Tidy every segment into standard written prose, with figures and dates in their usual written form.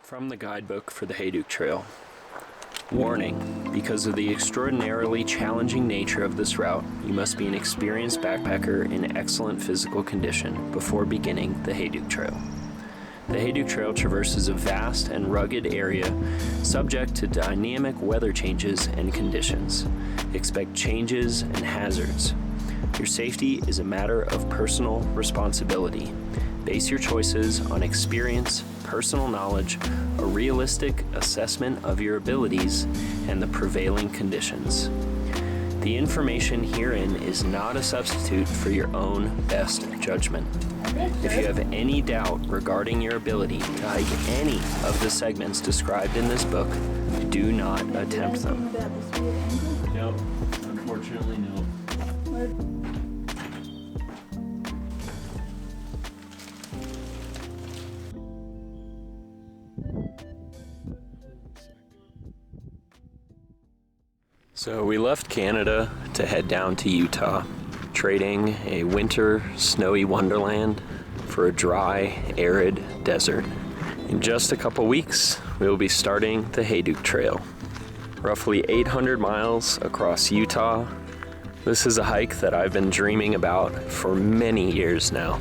From the guidebook for the Hayduke Trail. Warning, because of the extraordinarily challenging nature of this route, you must be an experienced backpacker in excellent physical condition before beginning the Hayduke Trail. The Hayduke Trail traverses a vast and rugged area subject to dynamic weather changes and conditions. Expect changes and hazards. Your safety is a matter of personal responsibility. Base your choices on experience, personal knowledge, a realistic assessment of your abilities, and the prevailing conditions. The information herein is not a substitute for your own best judgment. If you have any doubt regarding your ability to hike any of the segments described in this book, do not attempt them. Nope, unfortunately no. So we left Canada to head down to Utah, trading a winter snowy wonderland for a dry, arid desert. In just a couple weeks, we will be starting the Hayduke Trail, roughly 800 miles across Utah. This is a hike that I've been dreaming about for many years now.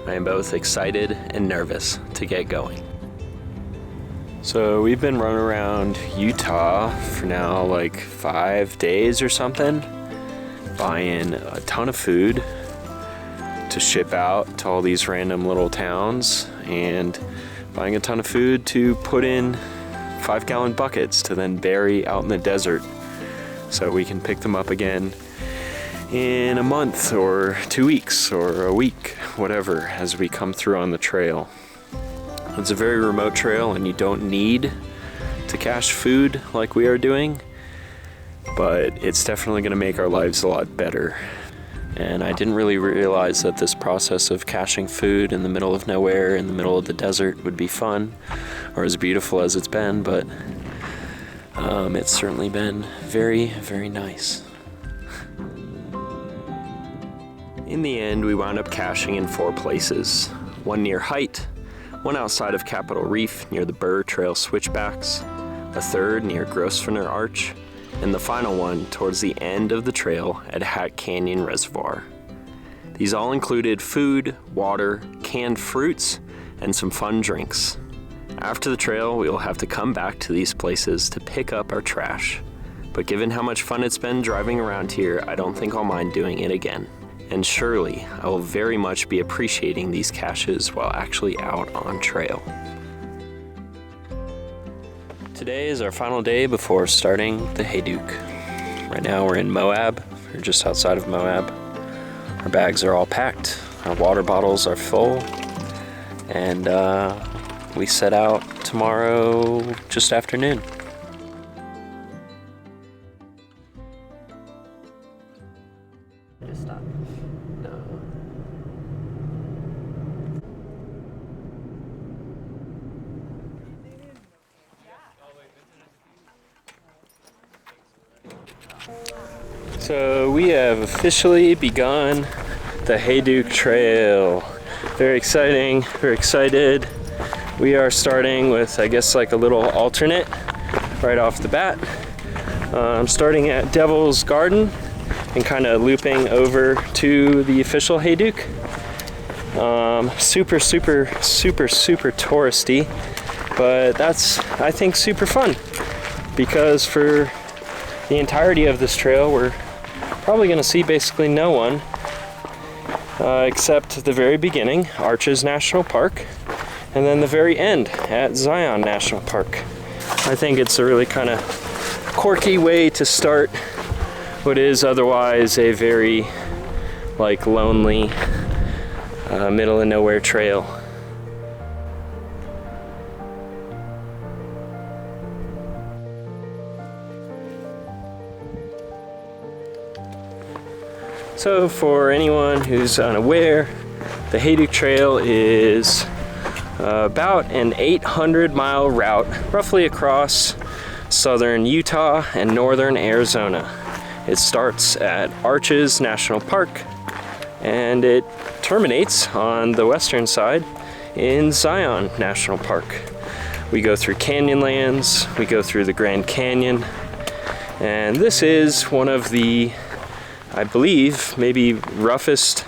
I am both excited and nervous to get going. So we've been running around Utah for now like 5 days or something, buying a ton of food to ship out to all these random little towns, and buying a ton of food to put in 5-gallon buckets to then bury out in the desert so we can pick them up again in a month or 2 weeks or a week, whatever, as we come through on the trail. It's a very remote trail and you don't need to cache food like we are doing, but it's definitely going to make our lives a lot better. And I didn't really realize that this process of caching food in the middle of nowhere, in the middle of the desert, would be fun or as beautiful as it's been, but it's certainly been very, very nice. In the end, we wound up caching in 4 places, one near Height, one outside of Capitol Reef near the Burr Trail switchbacks, a third near Grosvenor Arch, and the final one towards the end of the trail at Hat Canyon Reservoir. These all included food, water, canned fruits, and some fun drinks. After the trail, we will have to come back to these places to pick up our trash. But given how much fun it's been driving around here, I don't think I'll mind doing it again. And surely, I will very much be appreciating these caches while actually out on trail. Today is our final day before starting the Hayduke. Right now we're in Moab, we're just outside of Moab. Our bags are all packed, our water bottles are full, and we set out tomorrow just afternoon. Just stop. No. So we have officially begun the Hayduke Trail. Very exciting, very excited. We are starting with, I guess, like a little alternate right off the bat. I'm starting at Devil's Garden and kind of looping over to the official Hayduke. Super touristy, but that's, I think, super fun, because for the entirety of this trail we're probably going to see basically no one except the very beginning, Arches National Park, and then the very end at Zion National Park. I think it's a really kind of quirky way to start what is otherwise a very lonely middle of nowhere trail. So for anyone who's unaware, the Hayduke Trail is about an 800-mile route roughly across southern Utah and northern Arizona. It starts at Arches National Park and it terminates on the western side in Zion National Park. We go through Canyonlands, we go through the Grand Canyon, and this is one of the, I believe, maybe roughest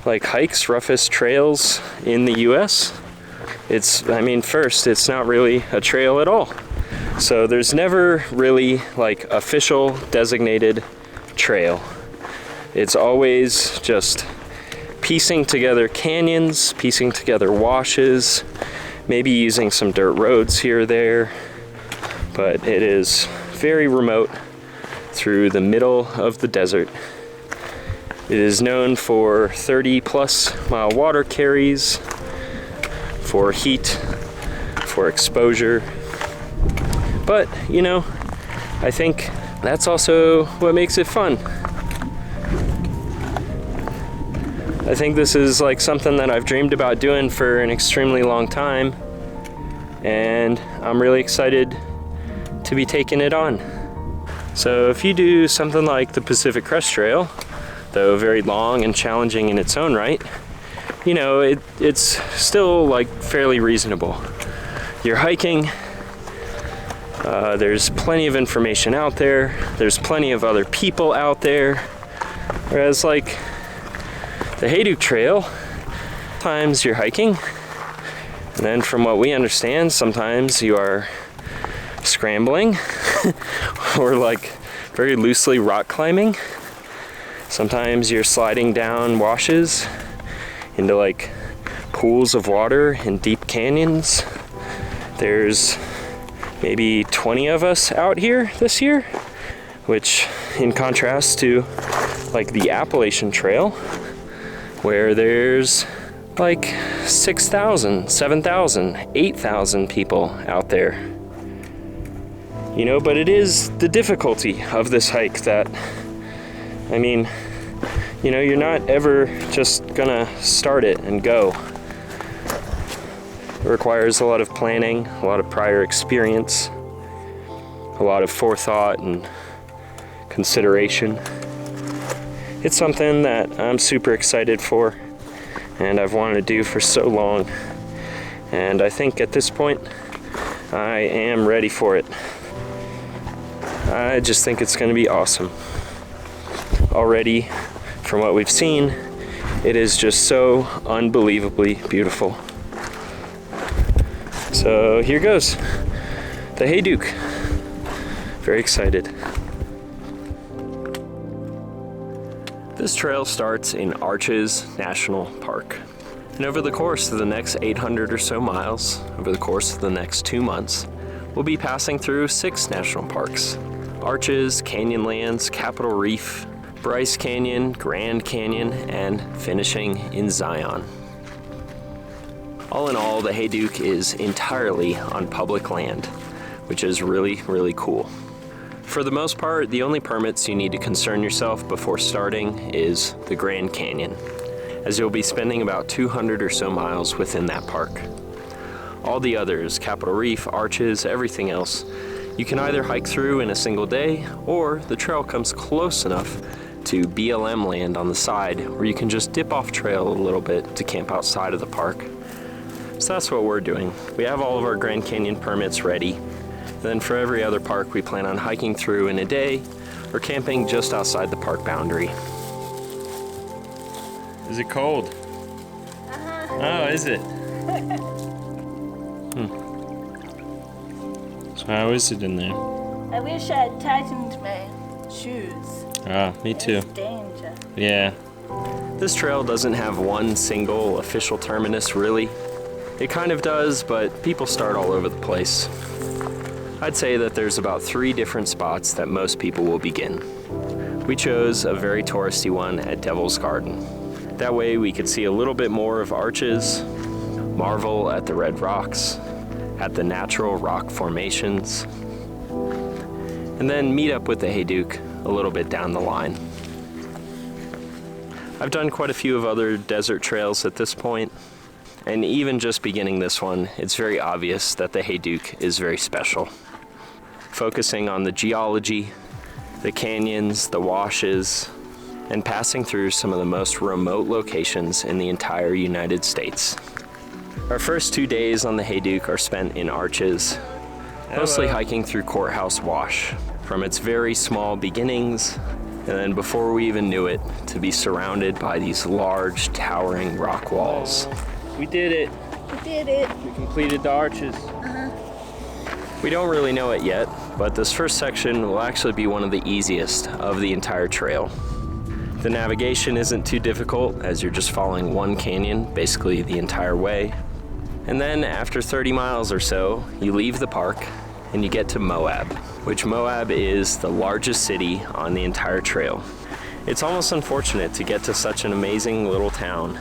hikes, roughest trails in the US. First, it's not really a trail at all. So there's never really official designated trail. It's always just piecing together canyons, piecing together washes, maybe using some dirt roads here or there, but it is very remote through the middle of the desert. It is known for 30+ mile water carries, for heat, for exposure. But, I think that's also what makes it fun. I think this is something that I've dreamed about doing for an extremely long time, and I'm really excited to be taking it on. So if you do something like the Pacific Crest Trail, though very long and challenging in its own right, it's still fairly reasonable. You're hiking, there's plenty of information out there, there's plenty of other people out there, whereas the Hayduke Trail, sometimes you're hiking, and then from what we understand, sometimes you are scrambling or very loosely rock climbing. Sometimes you're sliding down washes into pools of water in deep canyons. There's maybe 20 of us out here this year, which in contrast to the Appalachian Trail, where there's 6,000, 7,000, 8,000 people out there. But it is the difficulty of this hike that, you're not ever just gonna start it and go. It requires a lot of planning, a lot of prior experience, a lot of forethought and consideration. It's something that I'm super excited for, and I've wanted to do for so long. And I think at this point, I am ready for it. I just think it's going to be awesome. Already, from what we've seen, it is just so unbelievably beautiful. So here goes, the Hayduke. Very excited. This trail starts in Arches National Park. And over the course of the next 800 or so miles, over the course of the next 2 months, we'll be passing through 6 national parks: Arches, Canyonlands, Capitol Reef, Bryce Canyon, Grand Canyon, and finishing in Zion. All in all, the Hayduke is entirely on public land, which is really, really cool. For the most part, the only permits you need to concern yourself before starting is the Grand Canyon, as you'll be spending about 200 or so miles within that park. All the others, Capitol Reef, Arches, everything else, you can either hike through in a single day, or the trail comes close enough to BLM land on the side where you can just dip off trail a little bit to camp outside of the park. So that's what we're doing. We have all of our Grand Canyon permits ready. Then for every other park, we plan on hiking through in a day or camping just outside the park boundary. Is it cold? Oh, is it? So how is it in there? I wish I had tightened my shoes. Ah, me too. It's danger. Yeah. This trail doesn't have one single official terminus, really. It kind of does, but people start all over the place. I'd say that there's about 3 different spots that most people will begin. We chose a very touristy one at Devil's Garden. That way we could see a little bit more of Arches, marvel at the red rocks, at the natural rock formations, and then meet up with the Hayduke a little bit down the line. I've done quite a few of other desert trails at this point, and even just beginning this one, it's very obvious that the Hayduke is very special. Focusing on the geology, the canyons, the washes, and passing through some of the most remote locations in the entire United States. Our first 2 days on the Hayduke are spent in arches, mostly hiking through Courthouse Wash, from its very small beginnings, and then before we even knew it, to be surrounded by these large, towering rock walls. We did it. We did it. We completed the arches. We don't really know it yet, but this first section will actually be one of the easiest of the entire trail. The navigation isn't too difficult, as you're just following one canyon basically the entire way. And then after 30 miles or so, you leave the park and you get to Moab, which Moab is the largest city on the entire trail. It's almost unfortunate to get to such an amazing little town,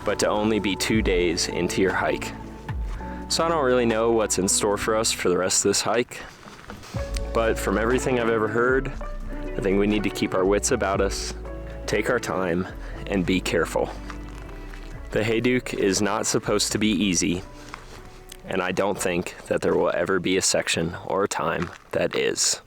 but to only be 2 days into your hike. So I don't really know what's in store for us for the rest of this hike, but from everything I've ever heard, I think we need to keep our wits about us, take our time, and be careful. The Hayduke is not supposed to be easy, and I don't think that there will ever be a section or a time that is.